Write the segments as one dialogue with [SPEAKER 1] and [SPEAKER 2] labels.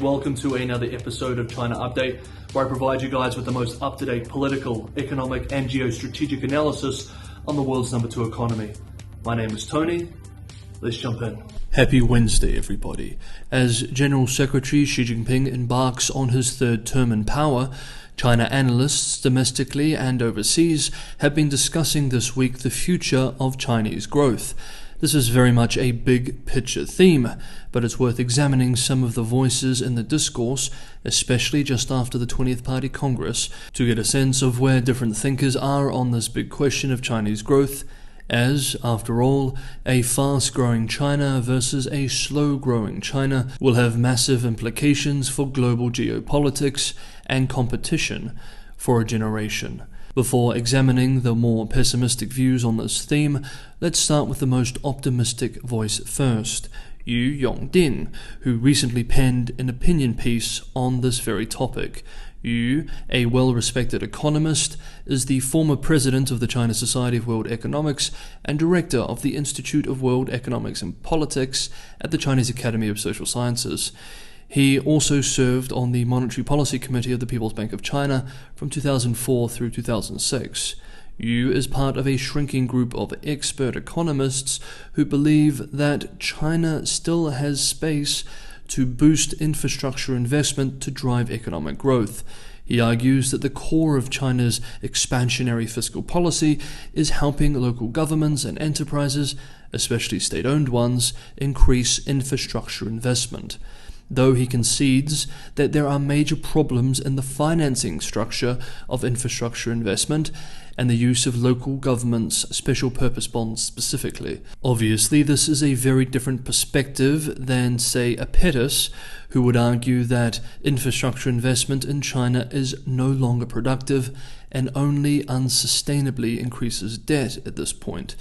[SPEAKER 1] Welcome to another episode of China Update, where I provide you guys with the most up-to-date political, economic and geostrategic analysis on the world's number 2 economy. My name is Tony. Let's jump in. Happy Wednesday, everybody. As General Secretary Xi Jinping embarks on his third term in power, China analysts domestically and overseas have been discussing this week the future of Chinese growth. This is very much a big picture theme, but it's worth examining some of the voices in the discourse, especially just after the 20th Party Congress, to get a sense of where different thinkers are on this big question of Chinese growth, as, after all, a fast-growing China versus a slow-growing China will have massive implications for global geopolitics and competition for a generation. Before examining the more pessimistic views on this theme, let's start with the most optimistic voice first, Yu Yongding, who recently penned an opinion piece on this very topic. Yu, a well-respected economist, is the former president of the China Society of World Economics and director of the Institute of World Economics and Politics at the Chinese Academy of Social Sciences. He also served on the Monetary Policy Committee of the People's Bank of China from 2004 through 2006. Yu is part of a shrinking group of expert economists who believe that China still has space to boost infrastructure investment to drive economic growth. He argues that the core of China's expansionary fiscal policy is helping local governments and enterprises, especially state-owned ones, increase infrastructure investment, though he concedes that there are major problems in the financing structure of infrastructure investment and the use of local governments' special purpose bonds specifically. Obviously, this is a very different perspective than, say, a Pettis, who would argue that infrastructure investment in China is no longer productive and only unsustainably increases debt at this point.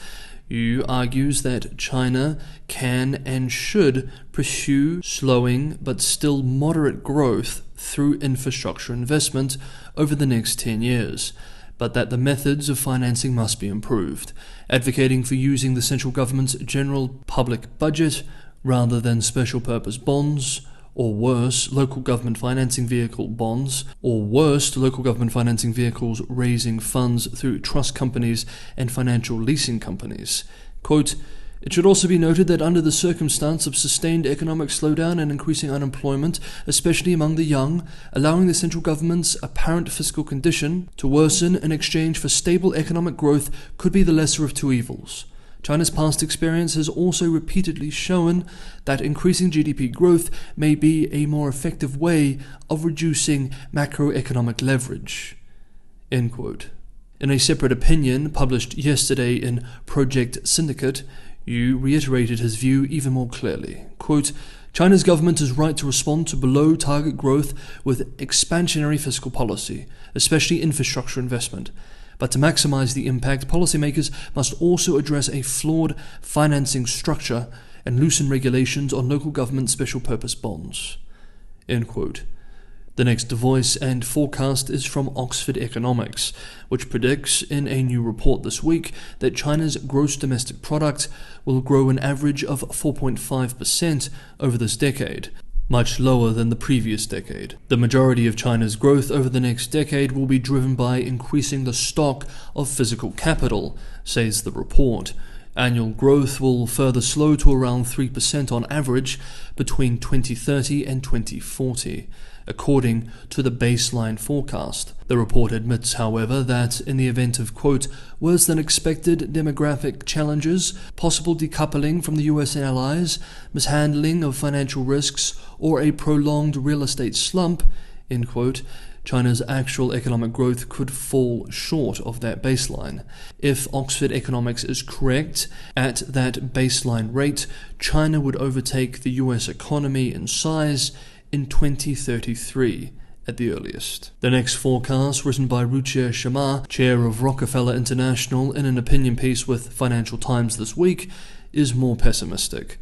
[SPEAKER 1] Yu argues that China can and should pursue slowing but still moderate growth through infrastructure investment over the next 10 years, but that the methods of financing must be improved, advocating for using the central government's general public budget rather than special purpose bonds, or worse, local government financing vehicle bonds, or worse, local government financing vehicles raising funds through trust companies and financial leasing companies. Quote, "It should also be noted that under the circumstance of sustained economic slowdown and increasing unemployment, especially among the young, allowing the central government's apparent fiscal condition to worsen in exchange for stable economic growth could be the lesser of two evils. China's past experience has also repeatedly shown that increasing GDP growth may be a more effective way of reducing macroeconomic leverage." End quote. In a separate opinion published yesterday in Project Syndicate, Yu reiterated his view even more clearly. Quote, "China's government is right to respond to below-target growth with expansionary fiscal policy, especially infrastructure investment. But to maximize the impact, policymakers must also address a flawed financing structure and loosen regulations on local government special purpose bonds." End quote. The next voice and forecast is from Oxford Economics, which predicts in a new report this week that China's gross domestic product will grow an average of 4.5% over this decade, much lower than the previous decade. The majority of China's growth over the next decade will be driven by increasing the stock of physical capital, says the report. Annual growth will further slow to around 3% on average between 2030 and 2040, according to the baseline forecast. The report admits, however, that in the event of, quote, "worse than expected demographic challenges, possible decoupling from the US and allies, mishandling of financial risks, or a prolonged real estate slump," end quote, China's actual economic growth could fall short of that baseline. If Oxford Economics is correct, at that baseline rate, China would overtake the US economy in size in 2033 at the earliest. The next forecast, written by Ruchir Sharma, chair of Rockefeller International, in an opinion piece with Financial Times this week, is more pessimistic.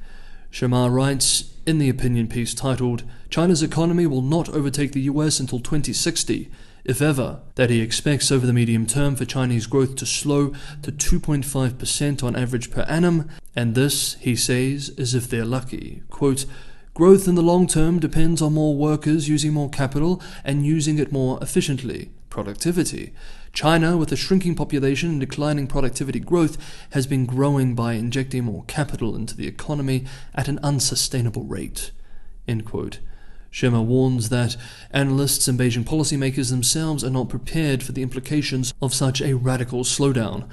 [SPEAKER 1] Sharma writes in the opinion piece titled, "China's economy will not overtake the US until 2060, if ever," that he expects over the medium term for Chinese growth to slow to 2.5% on average per annum, and this, he says, is if they're lucky. Quote, Growth in the long term depends on more workers using more capital and using it more efficiently. Productivity. China, with a shrinking population and declining productivity growth, has been growing by injecting more capital into the economy at an unsustainable rate. End quote. Sherma warns that analysts and Beijing policymakers themselves are not prepared for the implications of such a radical slowdown.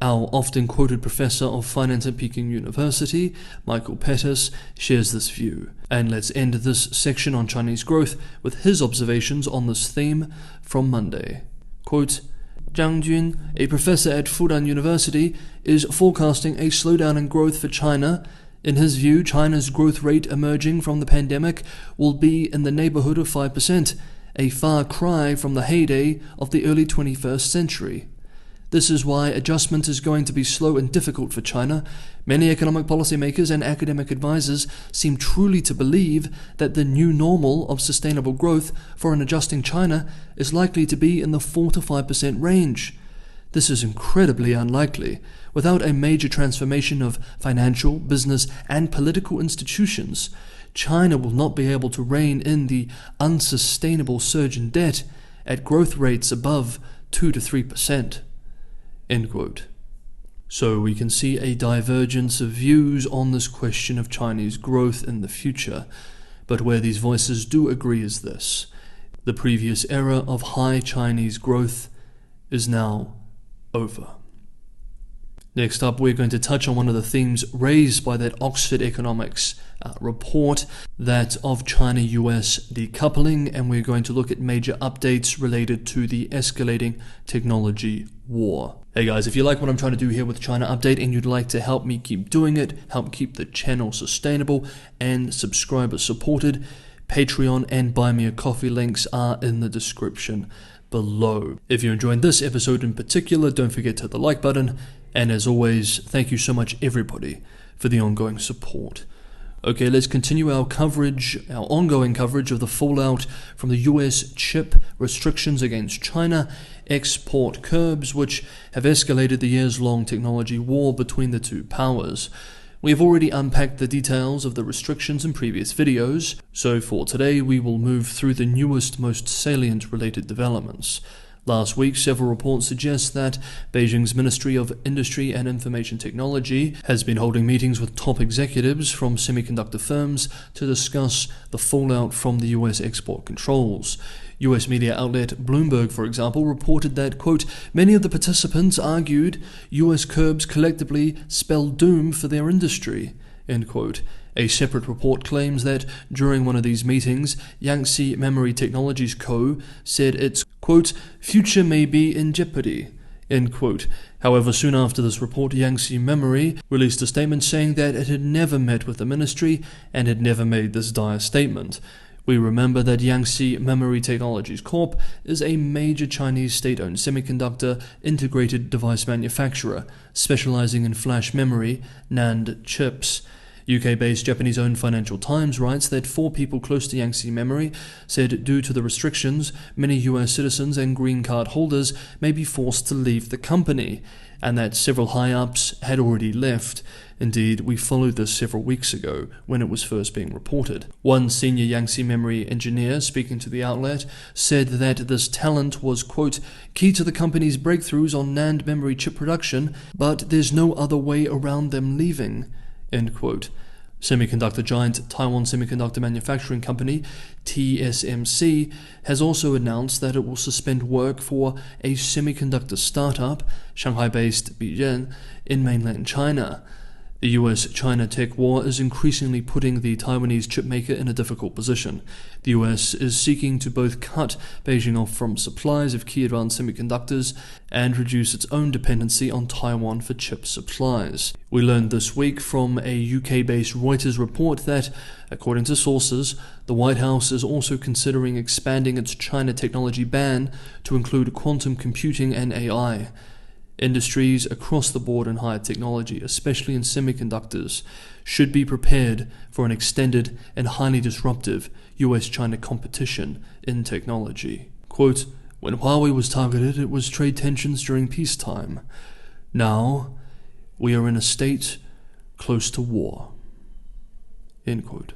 [SPEAKER 1] Our often quoted professor of finance at Peking University, Michael Pettis, shares this view. And let's end this section on Chinese growth with his observations on this theme from Monday. Quote, Zhang Jun, a professor at Fudan University, is forecasting a slowdown in growth for China. In his view, China's growth rate emerging from the pandemic will be in the neighborhood of 5%, a far cry from the heyday of the early 21st century. This is why adjustment is going to be slow and difficult for China. Many economic policymakers and academic advisors seem truly to believe that the new normal of sustainable growth for an adjusting China is likely to be in the 4 to 5% range. This is incredibly unlikely. Without a major transformation of financial, business, and political institutions, China will not be able to rein in the unsustainable surge in debt at growth rates above 2 to 3%. End quote. So we can see a divergence of views on this question of Chinese growth in the future, but where these voices do agree is this: the previous era of high Chinese growth is now over. Next up, we're going to touch on one of the themes raised by that Oxford Economics report, that of China-US decoupling, and we're going to look at major updates related to the escalating technology war. Hey guys, if you like what I'm trying to do here with China Update and you'd like to help me keep doing it, help keep the channel sustainable and subscriber supported, Patreon and Buy Me a Coffee links are in the description below. If you're enjoying this episode in particular, don't forget to hit the like button. And as always, thank you so much everybody for the ongoing support. Okay, let's continue our ongoing coverage of the fallout from the US chip restrictions against China, export curbs, which have escalated the years-long technology war between the two powers. We have already unpacked the details of the restrictions in previous videos, so for today we will move through the newest, most salient related developments. Last week, several reports suggest that Beijing's Ministry of Industry and Information Technology has been holding meetings with top executives from semiconductor firms to discuss the fallout from the US export controls. US media outlet Bloomberg, for example, reported that, quote, many of the participants argued US curbs collectively spell doom for their industry, end quote. A separate report claims that during one of these meetings, Yangtze Memory Technologies Co. said its, quote, future may be in jeopardy, end quote. However, soon after this report, Yangtze Memory released a statement saying that it had never met with the ministry and had never made this dire statement. We remember that Yangtze Memory Technologies Corp. is a major Chinese state-owned semiconductor integrated device manufacturer, specializing in flash memory, NAND chips. UK-based Japanese-owned Financial Times writes that 4 people close to Yangtze Memory said due to the restrictions, many US citizens and green card holders may be forced to leave the company, and that several high-ups had already left. Indeed, we followed this several weeks ago when it was first being reported. One senior Yangtze Memory engineer speaking to the outlet said that this talent was, quote, key to the company's breakthroughs on NAND memory chip production, but there's no other way around them leaving, end quote. Semiconductor giant Taiwan Semiconductor Manufacturing Company, TSMC, has also announced that it will suspend work for a semiconductor startup, Shanghai-based Biren, in mainland China. The US-China tech war is increasingly putting the Taiwanese chipmaker in a difficult position. The US is seeking to both cut Beijing off from supplies of key advanced semiconductors and reduce its own dependency on Taiwan for chip supplies. We learned this week from a UK-based Reuters report that, according to sources, the White House is also considering expanding its China technology ban to include quantum computing and AI. Industries across the board in higher technology, especially in semiconductors, should be prepared for an extended and highly disruptive US-China competition in technology. Quote, when Huawei was targeted, it was trade tensions during peacetime. Now, we are in a state close to war. End quote.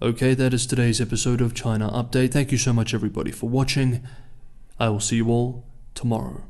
[SPEAKER 1] Okay, that is today's episode of China Update. Thank you so much everybody for watching. I will see you all tomorrow.